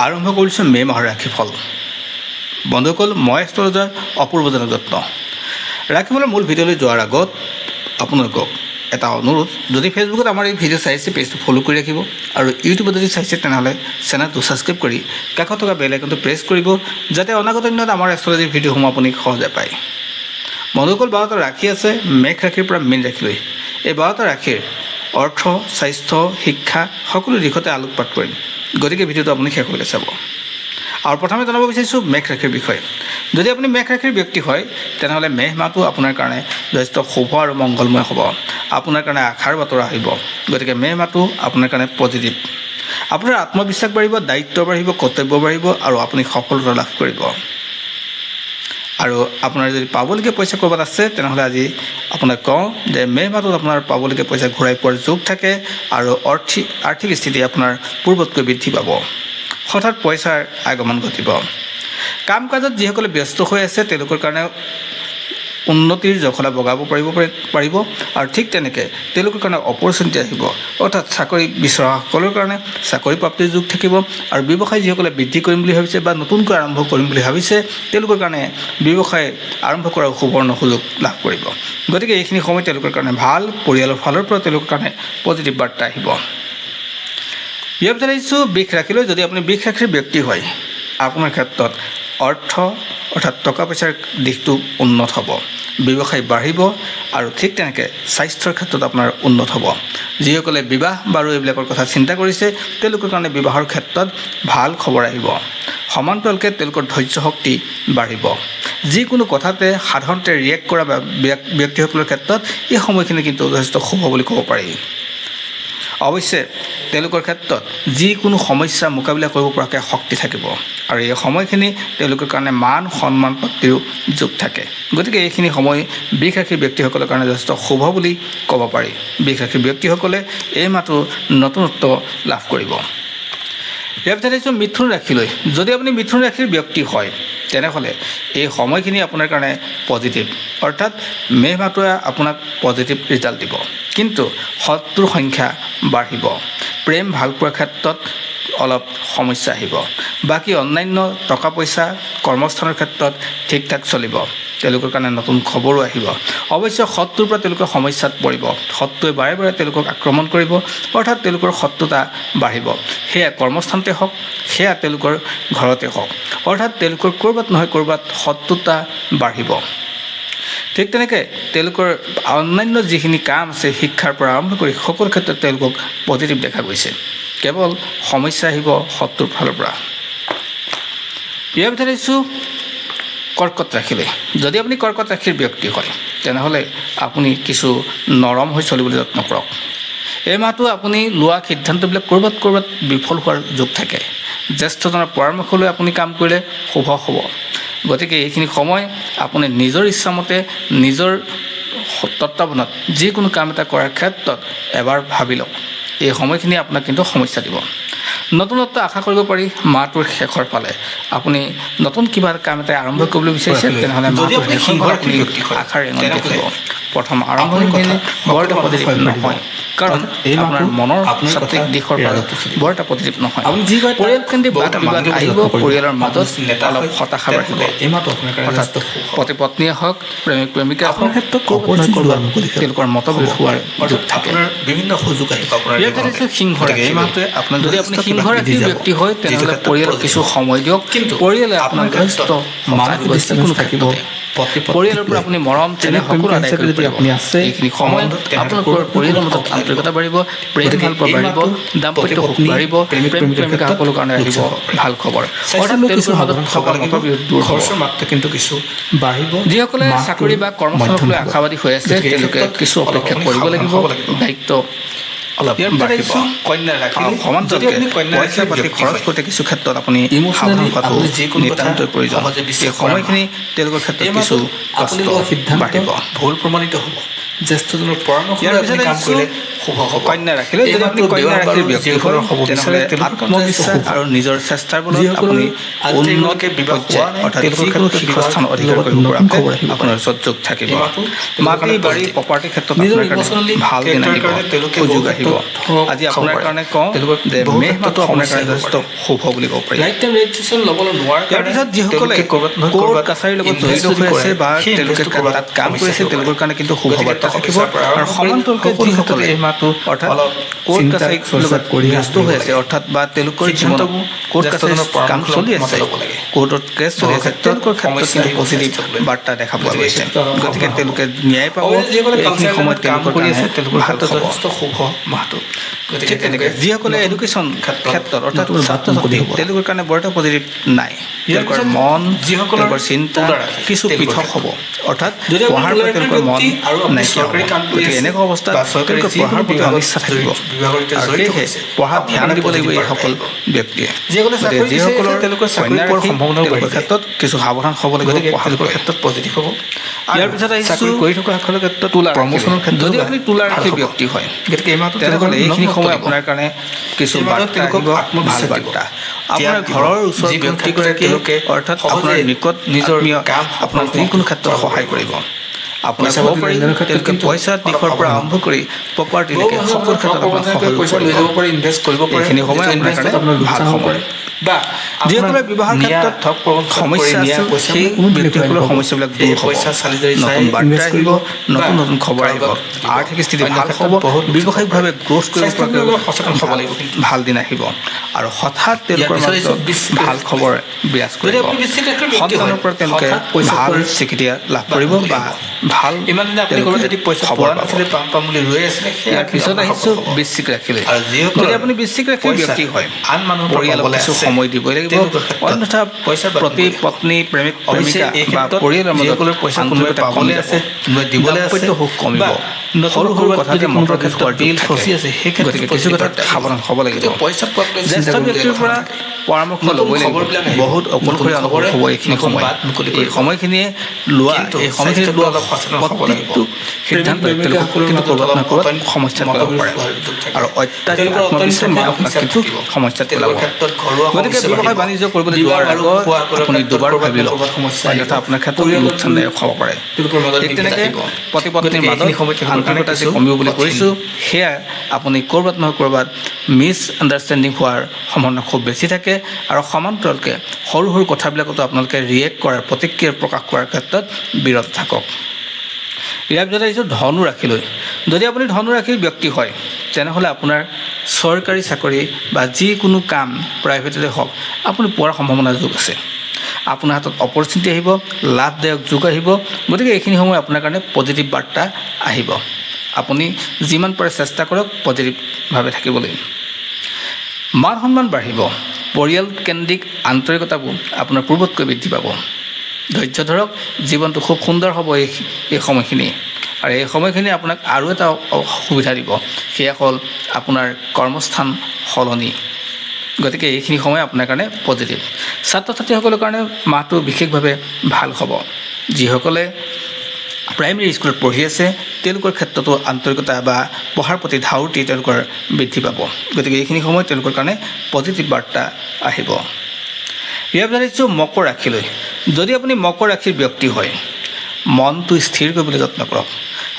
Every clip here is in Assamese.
আৰম্ভ কৰিছোঁ মে' মাহৰ ৰাশিফল। বন্ধুসকল, মই এষ্ট্ৰলজাৰ অপূৰ্বজনক যত্ন। ৰাশিফলৰ মূল ভিডিঅ'লৈ যোৱাৰ আগত আপোনালোকক এটা অনুৰোধ, যদি ফেচবুকত আমাৰ এই ভিডিঅ' চাইছে পেজটো ফ'ল' কৰি ৰাখিব, আৰু ইউটিউবত যদি চাইছে তেনেহ'লে চেনেলটো ছাবস্ক্ৰাইব কৰি কাষত থকা বেল আইকনটো প্ৰেছ কৰিব, যাতে অনাগত দিনত আমাৰ এষ্ট্ৰলজিৰ ভিডিঅ'সমূহ আপুনি সহজে পায়। বন্ধুসকল, 12টা ৰাশি আছে মেঘ ৰাশিৰ পৰা মীন ৰাশিলৈ। এই 12টা ৰাশিৰ অৰ্থ, স্বাস্থ্য, শিক্ষা সকলো দিশতে আলোকপাত কৰিম, গতিকে ভিডিঅ'টো আপুনি শেষলৈকে চাব। আৰু প্ৰথমে জনাব বিচাৰিছোঁ মেঘ ৰাশিৰ বিষয়ে। যদি আপুনি মেঘ ৰাশিৰ ব্যক্তি হয় তেনেহ'লে মেঘ মাহটো আপোনাৰ কাৰণে যথেষ্ট শুভ আৰু মংগলময় হ'ব। আপোনাৰ কাৰণে আশাৰ বতৰা আহিব, গতিকে মে' মাহটো আপোনাৰ কাৰণে পজিটিভ। আপোনাৰ আত্মবিশ্বাস বাঢ়িব, দায়িত্ব বাঢ়িব, কৰ্তব্য বাঢ়িব আৰু আপুনি সফলতা লাভ কৰিব। আৰু আপোনাৰ যদি পাবলগীয়া পইচা ক'ৰবাত আছে তেনেহ'লে আজি আপোনাক কওঁ যে মে' মাহটোত আপোনাৰ পাবলগীয়া পইচা ঘূৰাই পোৱাৰ যোগ থাকে, আৰু আৰ্থিক স্থিতি আপোনাৰ পূৰ্বতকৈ বৃদ্ধি পাব। হঠাৎ পইচাৰ আগমন ঘটিব। কাম কাজত যিসকলে ব্যস্ত হৈ আছে তেওঁলোকৰ কাৰণে উন্নতিৰ জখলা বগাব পাৰিব, আৰু ঠিক তেনেকৈ তেওঁলোকৰ কাৰণে অপৰচুনিটি আহিব। অৰ্থাৎ চাকৰি বিচৰাসকলৰ কাৰণে চাকৰি প্ৰাপ্তিৰ যোগ থাকিব, আৰু ব্যৱসায় যিসকলে বৃদ্ধি কৰিম বুলি ভাবিছে বা নতুনকৈ আৰম্ভ কৰিম বুলি ভাবিছে তেওঁলোকৰ কাৰণে ব্যৱসায় আৰম্ভ কৰাৰ সুবৰ্ণ সুযোগ লাভ কৰিব। গতিকে এইখিনি সময় তেওঁলোকৰ কাৰণে ভাল। পৰিয়ালৰ ফালৰ পৰা তেওঁলোকৰ কাৰণে পজিটিভ বাৰ্তা আহিব। ইয়াৰ ভিতৰত আহিছোঁ বৃষ ৰাশিলৈ। যদি আপুনি বৃষ ৰাশিৰ ব্যক্তি হয়, আপোনাৰ ক্ষেত্ৰত অৰ্থাৎ টকা পইচাৰ দিশটো উন্নত হ'ব, ব্যৱসায় বাঢ়িব, আৰু ঠিক তেনেকৈ স্বাস্থ্যৰ ক্ষেত্ৰত আপোনাৰ উন্নত হ'ব। যিসকলে বিবাহ বাৰু এইবিলাকৰ কথা চিন্তা কৰিছে তেওঁলোকৰ কাৰণে বিবাহৰ ক্ষেত্ৰত ভাল খবৰ আহিব। সমান্তৰালকৈ তেওঁলোকৰ ধৈৰ্য শক্তি বাঢ়িব। যিকোনো কথাতে সাধাৰণতে ৰিয়েক্ট কৰা ব্যক্তিসকলৰ ক্ষেত্ৰত এই সময়খিনি কিন্তু যথেষ্ট শুভ বুলি ক'ব পাৰি। অৱশ্যে তেওঁলোকৰ ক্ষেত্ৰত যিকোনো সমস্যা মোকাবিলা কৰিব পৰাকৈ শক্তি থাকিব, আৰু এই সময়খিনি তেওঁলোকৰ কাৰণে মান সন্মান প্ৰাপ্তিৰো যোগ থাকে। গতিকে এইখিনি সময় বৃষ ৰাশিৰ ব্যক্তিসকলৰ কাৰণে যথেষ্ট শুভ বুলি ক'ব পাৰি। বৃষ ৰাশিৰ ব্যক্তিসকলে এই মাহটো নতুনত্ব লাভ কৰিব। ইয়াৰ ভিতৰত আহিছোঁ মিথুন ৰাশিলৈ। যদি আপুনি মিথুন ৰাশিৰ ব্যক্তি হয় তেনেহ'লে এই সময়খিনি আপোনাৰ কাৰণে পজিটিভ, অৰ্থাৎ মে' মাহটোৱে আপোনাক পজিটিভ ৰিজাল্ট দিব। কিন্তু শত্ৰুৰ সংখ্যা বাঢ়িব। প্ৰেম ভাল পোৱাৰ ক্ষেত্ৰত অলপ সমস্যা আহিব। বাকী অন্যান্য টকা পইচা কৰ্মস্থানৰ ক্ষেত্ৰত ঠিক ঠাক চলিব। তেওঁলোকৰ কাৰণে নতুন খবৰো আহিব। অৱশ্যে শত্ৰুৰ পৰা তেওঁলোকৰ সমস্যাত পৰিব। শত্ৰুৱে বাৰে বাৰে তেওঁলোকক আক্ৰমণ কৰিব, অৰ্থাৎ তেওঁলোকৰ শত্ৰুতা বাঢ়িব। সেয়া কৰ্মস্থানতে হওক, সেয়া তেওঁলোকৰ ঘৰতে হওক, অৰ্থাৎ তেওঁলোকৰ ক'ৰবাত নহয় ক'ৰবাত শত্ৰুতা বাঢ়িব। ঠিক তেনেকৈ তেওঁলোকৰ অন্যান্য যিখিনি কাম আছে শিক্ষাৰ পৰা আৰম্ভ কৰি সকলো ক্ষেত্ৰত তেওঁলোকক পজিটিভ দেখা গৈছে। কেৱল সমস্যা আহিব শত্ৰুৰ ফালৰ পৰা। ইয়াৰ ভিতৰত আহিছোঁ কৰ্কট ৰাশিলৈ। যদি আপুনি কৰ্কট ৰাশিৰ ব্যক্তি হয় তেনেহ'লে আপুনি কিছু নৰম হৈ চলিবলৈ যত্ন কৰক। এই মাহটো আপুনি লোৱা সিদ্ধান্তবিলাক ক'ৰবাত বিফল হোৱাৰ যোগ থাকে। জ্যেষ্ঠজনৰ পৰামৰ্শ লৈ আপুনি কাম কৰিলে শুভ হ'ব। গতিকে এইখিনি সময় আপুনি নিজৰ ইচ্ছামতে নিজৰ তত্বাৱধানত যিকোনো কাম এটা কৰাৰ ক্ষেত্ৰত এবাৰ ভাবি লওক। এই সময়খিনি আপোনাক কিন্তু সমস্যা দিব। নতুনত্ব আশা কৰিব পাৰি মাহটোৰ শেষৰ ফালে। আপুনি নতুন কিবা কাম এটা আৰম্ভ কৰিবলৈ বিচাৰিছে তেনেহ'লে আশাৰ ৰেঙনি দেখিব। প্ৰথম আৰম্ভণিখিনি বৰ এটা পজিটিভ নহয়, কাৰণ আপোনাৰ মনৰ সঠিক দিশৰ পৰা বৰ এটা পজিটিভ নহয়। পৰিয়ালকেন্দ্ৰিক বাদ বিবাদ আহিব, পৰিয়ালৰ মাজত অলপ হতাশা বাঢ়িব। অৰ্থাৎ পতি পত্নীয়ে হওক, প্ৰেমিক প্ৰেমিকা হওক, তেওঁলোকৰ মতভেদ হোৱাৰ যোগ থাকে। বিভিন্ন সুযোগ আহিব আপোনাৰ। ইয়াত দেখিছোঁ সিংহ ৰাশি। এই মাহটোৱে আপোনাৰ যদি আপুনি সিংহ ৰাশিৰ ব্যক্তি হয় তেনেহ'লে পৰিয়ালক কিছু সময় দিয়ক। কিন্তু পৰিয়ালে আপোনাৰ যথেষ্ট যিকোনো থাকিব। পৰিয়ালৰ পৰা আপুনি মৰম চেনেহ সকলো আদায় কৰিব পাৰিব। এইখিনি সময়ত আপোনালোকৰ পৰিয়ালৰ মাজত আন্তৰিকতা বাঢ়িব, প্ৰেম ভাল পোৱা বাঢ়িব, দাম্পত্য সুখ বাঢ়িব, প্ৰেমিক প্ৰেমিকাসকলৰ কাৰণে আহিব ভাল খবৰ। অৰ্থাৎ তেওঁলোকৰ মাজত থকা মতবিৰোধ দূৰ হ'ব। কিন্তু কিছু বাঢ়িব। যিসকলে চাকৰি বা কৰ্মস্থানক লৈ আশাবাদী হৈ আছে তেওঁলোকে কিছু অপেক্ষা কৰিব লাগিব, দায়িত্ব অলপ বাঢ়িব। কন্যা ৰাশি। সমান্তৰালকৈ পইচা পাতি খৰচ কৰোঁতে কিছু ক্ষেত্ৰত আপুনি সাৱধান হোৱাটো নিতান্তই প্ৰয়োজন। এই সময়খিনি তেওঁলোকৰ ক্ষেত্ৰত কিছু কষ্ট বাঢ়িব। ভুল প্ৰমাণিত হ'ব। জ্যেষ্ঠজনৰ পৰামৰ্শ ইয়াৰ লৈ পিছত আপুনি কাম আহিছোঁ কৰিলে শুভ হ'ব। কন্যা ৰাশিলৈ। এই যদি আপুনি মাহটো কন্যা দেওবাৰ ৰাশিৰ বাৰু ব্যক্তি যিসকলৰ হয় হ'ব তেনেহ'লে বিচাৰে তেওঁলোকৰ কাৰণে আত্মবিশ্বাস শুভ। আৰু নিজৰ চেষ্টাৰ বলত যিসকলৰ আপুনি আজি উন্নত তেওঁলোকে বিবাহ হোৱা পৰ্যায় নাই, অৰ্থাৎ তেওঁলোকৰ যিকোনো ক্ষেত্ৰত শীৰ্ষস্থান বিবাহৰ অধিকাৰ লগত কৰিব নতুন পৰাকৈ খবৰ আহিব পাৰে। আপোনাৰ ওচৰত যোগ থাকিব। এই মাহটো তেওঁলোকৰ মাটি কাৰণে বাৰী positive। প্ৰপাৰ্টিৰ ক্ষেত্ৰত নিজৰ আপোনাৰ কাৰণে ইমোচনেলি ভাল দিন আহিব, কাৰণে তেওঁলোকে সুযোগ বহু আহিব। ক্ষেত্ৰত আজি খাব আপোনাৰ পাৰে। কাৰণে কওঁ তেওঁলোকৰ যে বহু মেহ ক্ষেত্ৰতো মাহটো আপোনাৰ সমস্যা কাৰণে আহিব যথেষ্ট পাৰে। শুভ বুলি ক'ব পাৰি। ৰাইট টাইম ৰাইট ডিচিশ্যন ল'বলৈ নোৱাৰাৰ ইয়াৰ কাৰণে পিছত যিসকলে তেওঁলোকে ক'ৰবাত নহয় কোৰ্ট ক'ৰবাত কাছাৰীৰ লগত invest জড়িত যদি হৈ কৰে, আছে বা সেই তেওঁলোকে investটো ক'ৰবাত তাত কাম সমস্যা কৰিছে আহিব পাৰে। তেওঁলোকৰ কাৰণে কিন্তু গতিকে সুখবাৰ্তা টকা থাকিব। পইচাৰ পৰা আৰু আৰম্ভ কৰি সমান্তৰালকৈ সকলো যিসকলে ক্ষেত্ৰতে এই মাহটো অৰ্থাৎ অলপ কোৰ্ট চিন্তা কাছাৰীৰ চৰ্চা লগত কৰি ব্যস্ত হৈ আছে অৰ্থাৎ বা তেওঁলোকৰ জীৱনত সিদ্ধান্তবোৰ কোৰ্ট কাছাৰীৰ জ্যেষ্ঠজনৰ কাম পৰামৰ্শ চলি আছে, মতে ল'ব লাগে। কোৰ্টত কেছ চলি আছে, ক্ষেত্ৰত তেওঁলোকৰ ক্ষেত্ৰত সমস্যা কিন্তু আহিব পজিটিভ স্বাস্থ্যক লৈ। বাৰ্তা দেখা পোৱা গতিকে গৈছে। সেইটো অলপ গতিকে সাৱধান তেওঁলোকে হ'ব। ন্যায় পাব। অৱশ্যে যিসকলে এইখিনি কালচাৰেল সময়ত কাম তেওঁলোকৰ কৰি কাৰণে আছে তেওঁলোকৰ ভাল ক্ষেত্ৰত খবৰ। যথেষ্ট শুভ মাহটো। ঠিক তেনেকৈ যিসকলে এডুকেশ্যন ক্ষেত্ৰত অৰ্থাৎ নতুন ছাত্ৰ বাট ছাত্ৰী মুকলি হ'ব। তেওঁলোকৰ কাৰণে বৰ এটা পজিটিভ নাই। ইয়াৰ তেওঁলোকৰ পিছত মন যিসকলৰ তেওঁলোকৰ চিন্তা তুলা ৰাশি, কিছু তেওঁলোকৰ পৃথক হ'ব। ক্ষেত্ৰত। অৰ্থাৎ যদি আপুনি পঢ়াৰ তুলা প্ৰতি ৰাশিৰ তেওঁলোকৰ মন ব্যক্তি আৰু আপুনি নাইকিয়া হ'ব। চৰকাৰী কাম কৰি গতিকে আছে এনেকুৱা অৱস্থাত বা চৰকাৰী তেওঁলোকৰ যিকোনো পঢ়াৰ প্ৰতি বিভাগত অনিচ্ছা থাকিব বিভাগৰ সৈতে আৰু জড়িত সেয়েহে হৈছে, পঢ়াত আপোনাৰ ধ্যান কাৰণে দিব লাগিব positive এইসকল বাৰ্তা আহিব। ব্যক্তিয়ে। যিসকলে গতিকে চাকৰি বিচাৰি আছে যিসকলৰ তেওঁলোকৰ চাকৰি কন্যা পোৱাৰ ৰাশি সম্ভাৱনাও তেওঁলোকৰ বাঢ়ি যায়। ক্ষেত্ৰত কিছু সাৱধান হ'ব লাগিব গতিকে পঢ়াক তেওঁলোকৰ লৈ। ক্ষেত্ৰত পজিটিভ হ'ব। ইয়াৰ পিছত আহিছোঁ চাকৰি কৰি থকা সকলৰ ক্ষেত্ৰত তুলা ৰাশিলৈ। প্ৰমোচনৰ ক্ষেত্ৰত যদি আপুনি তুলা ভাল ৰাশিৰ হ'ব। ব্যক্তি হয় গতিকে এই মাহটো তেনেহ'লে এইখিনি সময় আপোনাৰ কাৰণে কিছু এই মাহত বাৰ্তা তেওঁলোকক আহিব, ভাল আত্মবিশ্বাস দিব। বাৰ্তা। ত্যাগ আপোনাৰ দিব। ঘৰৰ ওচৰৰ যিকোনো ব্যক্তিগৰাকীয়ে তেওঁলোকে অৰ্থাৎ আপোনাৰ সহজে নিকট নিজৰ আত্মীয় কাম আপোনাক সফল যিকোনো ক্ষেত্ৰত কৰাব সহায় পাৰিব। কৰিব। আপোনাক পইচা ক'ব পাতি পাৰি লেনদেনৰ ক্ষেত্ৰত তেওঁলোকে কিন্তু পইচাৰ অলপ দিশৰ পৰা সাৱধান আৰম্ভ হ'ব। কৰি প্ৰপাৰ্টিলৈকে সকলো ক্ষেত্ৰত আপোনাক সহায় পইচা কৰিব। লৈ যাব পাৰে, ইনভেষ্ট কৰিব পাৰে। এইখিনি সময় যিটো আপোনাৰ ইনভেষ্টত কাৰণে আপোনাৰ ভাল লোকচান হ'ব সময়। পাৰে। বা যিসকলে বিবাহৰ ক্ষেত্ৰত সমস্যা আছিল সেই ব্যক্তিসকলৰ সমস্যাবিলাক দূৰ হ'ব। নতুন বাৰ্তা আহিব, নতুন নতুন খবৰ আহিব, আৰ্থিক স্থিতি ভাল হ'ব, ব্যৱসায়িকভাৱে গ্ৰ'থ কৰিব পৰাকৈ সচেতন হ'ব লাগিব। ভাল দিন আহিব আৰু হঠাৎ তেওঁলোকৰ মাজত ভাল খবৰ বিৰাজ কৰিব। সন্তানৰ পৰা তেওঁলোকে ভাল স্বীকৃতি লাভ কৰিব বা ভাল ইমান দিনে আপুনি ক'ৰবাত যদি পইচা খবৰ পোৱা পাব। নাছিলে পাম বুলি ৰৈ আছিলে ইয়াৰ পিছত আহিছোঁ বৃশ্চিক ৰাশিলৈ। আৰু যিসকলৰ যদি আপুনি বৃশ্চিক ৰাশিৰ ব্যক্তি হয় আন মানুহৰ পৰা পৰিয়ালক পাবলৈ কিছু আছে, সময় দিবই লাগিব, তেওঁলোকৰ ক্ষেত্ৰত অন্যথা পইচা প্ৰতি পত্নী প্ৰেমিক অৱশ্যে প্ৰেমিকা এই বা ক্ষেত্ৰত পৰিয়ালৰ মাজত যিসকলৰ পইচা কোনোবাই আন্তৰিকতা কমি পাবলৈ যাব। আছে, কোনোবাই দিবলৈ আছে, দাম্পত্য সুখ কমিব। বা নতুন সৰু সৰু ক'ৰবাত কথাতে যদি মতৰ কোনোবা বিষ হোৱাৰ ক্ষেত্ৰত যোগ বিল থাকে। ফচি আছে, সেই ক্ষেত্ৰত গতিকে কিছু কথাত সাৱধান হ'ব লাগিব। পইচা পোৱাক লৈ চিন্তা জ্যেষ্ঠ কৰিবলগীয়া ব্যক্তিৰ কথা পৰা নাথাকে। পৰামৰ্শ নতুন ল'বই লাগিব। খবৰবিলাক আহিব। বহুত অকলশৰীয়া নতুন অনুভৱ খবৰে হ'ব এইখিনি নতুন সময়। বাট মুকলি এই কৰিব। সময়খিনিয়ে লোৱা কিন্তু এই সময়খিনিত স্বাস্থ্যটো লোৱা অলপ সচেতন হ'ব লাগিব। প্ৰতিটো সিদ্ধান্ত তেওঁলোকক কিন্তু ক'ৰবাত নহয় ক'ৰবাত সমস্যাত পেলাব পাৰে আৰু অত্যাধিক আত্মবিশ্বাসে আপোনাক কিন্তু সমস্যাত পেলাব। গতিকে ব্যৱসায় বাণিজ্য কৰিবলৈ যোৱাৰ আগত আপুনি দুবাৰ ভাবি লওক, অন্যথা আপোনাৰ ক্ষেত্ৰত লোকচানদায়ক হ'ব পাৰে। ঠিক তেনেকৈ পতি পত্নীৰ মাজত আন্তৰিকতা যে কমিব বুলি কৈছোঁ, সেয়া আপুনি ক'ৰবাত নহয় ক'ৰবাত মিছ আণ্ডাৰষ্টেণ্ডিং হোৱাৰ সম্ভাৱনা খুব বেছি থাকে আৰু সমান্তৰালকৈ সৰু সৰু কথাবিলাকতো আপোনালোকে ৰিয়েক্ট কৰাৰ প্ৰতিক্ৰিয়া প্ৰকাশ কৰাৰ ক্ষেত্ৰত বিৰত থাকক। ইয়াৰ পিছত আহিছোঁ ধনু ৰাশিলৈ। যদি আপুনি ধনু ৰাশিৰ ব্যক্তি হয় তেনেহ'লে আপোনাৰ চৰকাৰী চাকৰি বা যিকোনো কাম প্ৰাইভেটতে হওক আপুনি পোৱাৰ সম্ভাৱনা যোগ আছে। আপোনাৰ হাতত অপৰচুনিটি আহিব, লাভদায়ক যোগ আহিব। গতিকে এইখিনি সময় আপোনাৰ কাৰণে পজিটিভ বাৰ্তা আহিব। আপুনি যিমান পাৰে চেষ্টা কৰক পজিটিভভাৱে থাকিবলৈ। মান সন্মান বাঢ়িব, পৰিয়াল কেন্দ্ৰিক আন্তৰিকতাবোৰ আপোনাৰ পূৰ্বতকৈ বৃদ্ধি পাব। ধৈৰ্য ধৰক, জীৱনটো খুব সুন্দৰ হ'ব এই সময়খিনি। আৰু এই সময়খিনি আপোনাক আৰু এটা সুবিধা দিব, সেয়া হ'ল আপোনাৰ কৰ্মস্থান সলনি। গতিকে এইখিনি সময় আপোনাৰ কাৰণে পজিটিভ। ছাত্ৰ ছাত্ৰীসকলৰ কাৰণে মাহটো বিশেষভাৱে ভাল হ'ব। যিসকলে প্ৰাইমেৰী স্কুলত পঢ়ি আছে তেওঁলোকৰ ক্ষেত্ৰতো আন্তৰিকতা বা পঢ়াৰ প্ৰতি ধাউতি তেওঁলোকৰ বৃদ্ধি পাব। গতিকে এইখিনি সময় তেওঁলোকৰ কাৰণে পজিটিভ বাৰ্তা আহিব। ইয়াৰ পিছত আহিছোঁ মকৰ ৰাশিলৈ। যদি আপুনি মকৰ ৰাশিৰ ব্যক্তি হয়, মনটো স্থিৰ কৰিবলৈ যত্ন কৰক।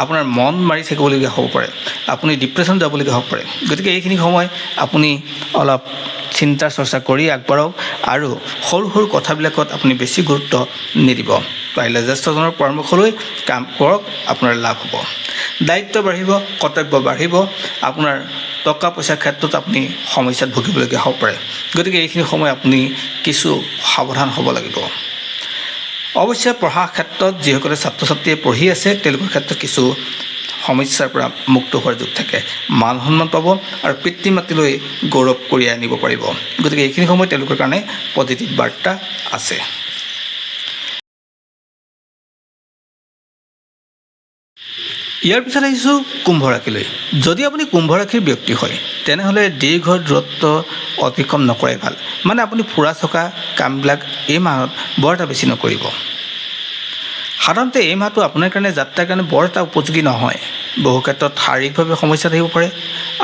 আপোনাৰ মন মাৰি থাকিবলগীয়া হ'ব পাৰে, আপুনি ডিপ্ৰেশ্যন যাবলগীয়া হ'ব পাৰে। গতিকে এইখিনি সময় আপুনি অলপ চিন্তা চৰ্চা কৰি আগবাঢ়ক আৰু সৰু সৰু কথাবিলাকত আপুনি বেছি গুৰুত্ব নিদিব। পাৰিলে জ্যেষ্ঠজনৰ পৰামৰ্শ লৈ কাম কৰক, আপোনাৰ লাভ হ'ব। দায়িত্ব বাঢ়িব, কৰ্তব্য বাঢ়িব, আপোনাৰ টকা পইচাৰ ক্ষেত্ৰত আপুনি সমস্যাত ভুগিবলগীয়া হ'ব পাৰে। গতিকে এইখিনি সময় আপুনি কিছু সাৱধান হ'ব লাগিব। অৱশ্যে পঢ়াৰ ক্ষেত্ৰত যিসকলে ছাত্ৰ ছাত্ৰীয়ে পঢ়ি আছে তেওঁলোকৰ ক্ষেত্ৰত কিছু সমস্যাৰ পৰা মুক্ত হোৱাৰ যোগ থাকে। মান সন্মান পাব আৰু পিতৃ মাতৃলৈ গৌৰৱ কঢ়িয়াই আনিব পাৰিব। গতিকে এইখিনি সময় তেওঁলোকৰ কাৰণে পজিটিভ বাৰ্তা আছে। ইয়াৰ পিছত আহিছোঁ কুম্ভ ৰাশিলৈ। যদি আপুনি কুম্ভ ৰাশিৰ ব্যক্তি হয় তেনেহ'লে দীৰ্ঘ দূৰত্ব অতিক্ৰম নকৰাই ভাল। মানে আপুনি ফুৰা চকা কামবিলাক এই মাহত বৰ এটা বেছি নকৰিব। সাধাৰণতে এই মাহটো আপোনাৰ কাৰণে যাত্ৰাৰ কাৰণে বৰ এটা উপযোগী নহয়। বহু ক্ষেত্ৰত শাৰীৰিকভাৱে সমস্যাত আহিব পাৰে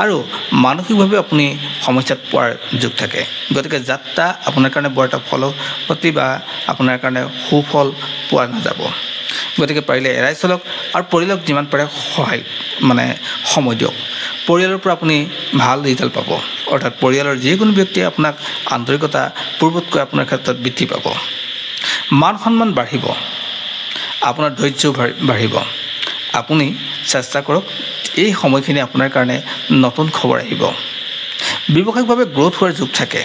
আৰু মানসিকভাৱে আপুনি সমস্যাত পোৱাৰ যোগ থাকে। গতিকে যাত্ৰা আপোনাৰ কাৰণে বৰ এটা ফলৱতী বা আপোনাৰ কাৰণে সুফল পোৱা নাযাব। গতিকে পাৰিলে এৰাই চলক আৰু পৰিয়ালক যিমান পাৰে সময় দিয়ক। পৰিয়ালৰ পৰা আপুনি ভাল ৰিজাল্ট পাব, অৰ্থাৎ পৰিয়ালৰ যিকোনো ব্যক্তিয়ে আপোনাক আন্তৰিকতা পূৰ্বতকৈ আপোনাৰ ক্ষেত্ৰত বৃদ্ধি পাব। মান সন্মান বাঢ়িব, আপোনাৰ ধৈৰ্যও বাঢ়িব। আপুনি চেষ্টা কৰক, এই সময়খিনি আপোনাৰ কাৰণে নতুন খবৰ আহিব। ব্যৱসায়িকভাৱে গ্ৰ'থ হোৱাৰ যোগ থাকে।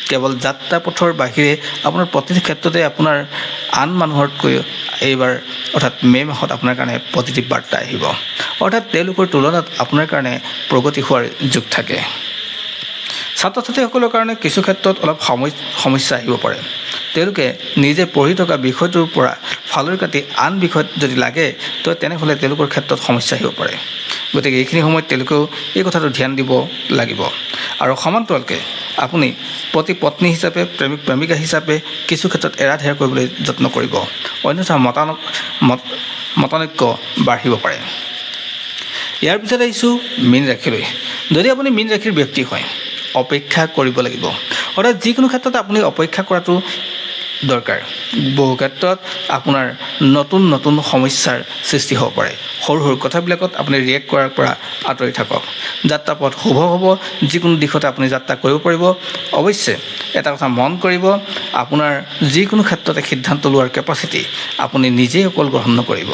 কেৱল যাত্ৰা পথৰ বাহিৰে আপোনাৰ প্ৰতিটো ক্ষেত্ৰতে আপোনাৰ আন মানুহতকৈ এইবাৰ অৰ্থাৎ মে' মাহত আপোনাৰ কাৰণে পজিটিভ বাৰ্তা আহিব, অৰ্থাৎ তেওঁলোকৰ তুলনাত আপোনাৰ কাৰণে প্ৰগতি হোৱাৰ যোগ থাকে। ছাত্ৰ ছাত্ৰীসকলৰ কাৰণে কিছু ক্ষেত্ৰত অলপ সমস্যা আহিব পাৰে। তেওঁলোকে নিজে পঢ়ি থকা বিষয়টোৰ পৰা ফালৰি কাটি আন বিষয়ত যদি লাগে তো তেনেহ'লে তেওঁলোকৰ ক্ষেত্ৰত সমস্যা আহিব পাৰে। গতিকে এইখিনি সময়ত তেওঁলোকেও এই কথাটো ধ্যান দিব লাগিব। আৰু সমান্তৰালকৈ আপুনি পত্নী হিচাপে, প্ৰেমিক প্ৰেমিকা হিচাপে কিছু ক্ষেত্ৰত এৰাধেৰা কৰিবলৈ যত্ন কৰিব, অন্যথা মতানৈক্য বাঢ়িব পাৰে। ইয়াৰ পিছত আহিছোঁ মীন ৰাশিলৈ। যদি আপুনি মীন ৰাশিৰ ব্যক্তি হয়, অপেক্ষা কৰিব লাগিব, অৰ্থাৎ যিকোনো ক্ষেত্ৰত আপুনি অপেক্ষা কৰাটো দৰকাৰ। বহু ক্ষেত্ৰত আপোনাৰ নতুন নতুন সমস্যাৰ সৃষ্টি হ'ব পাৰে। সৰু সৰু কথাবিলাকত আপুনি ৰিয়েক্ট কৰাৰ পৰা আঁতৰি থাকক। যাত্ৰাপথ শুভ হ'ব, যিকোনো দিশতে আপুনি যাত্ৰা কৰিব পাৰিব। অৱশ্যে এটা কথা মন কৰিব, আপোনাৰ যিকোনো ক্ষেত্ৰতে সিদ্ধান্ত লোৱাৰ কেপাচিটি আপুনি নিজেই অকল গ্ৰহণ নকৰিব।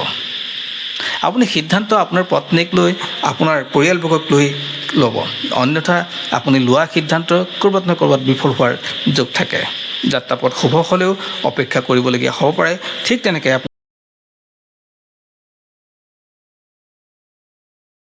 আপুনি সিদ্ধান্ত আপোনাৰ পত্নীক লৈ, আপোনাৰ পৰিয়ালবৰ্গক লৈ ল'ব, অন্যথা আপুনি লোৱা সিদ্ধান্ত ক'ৰবাত নহয় ক'ৰবাত বিফল হোৱাৰ যোগ থাকে। যাত্ৰাপথ শুভ হ'লেও অপেক্ষা কৰিবলগীয়া হ'ব পাৰে। ঠিক তেনেকৈ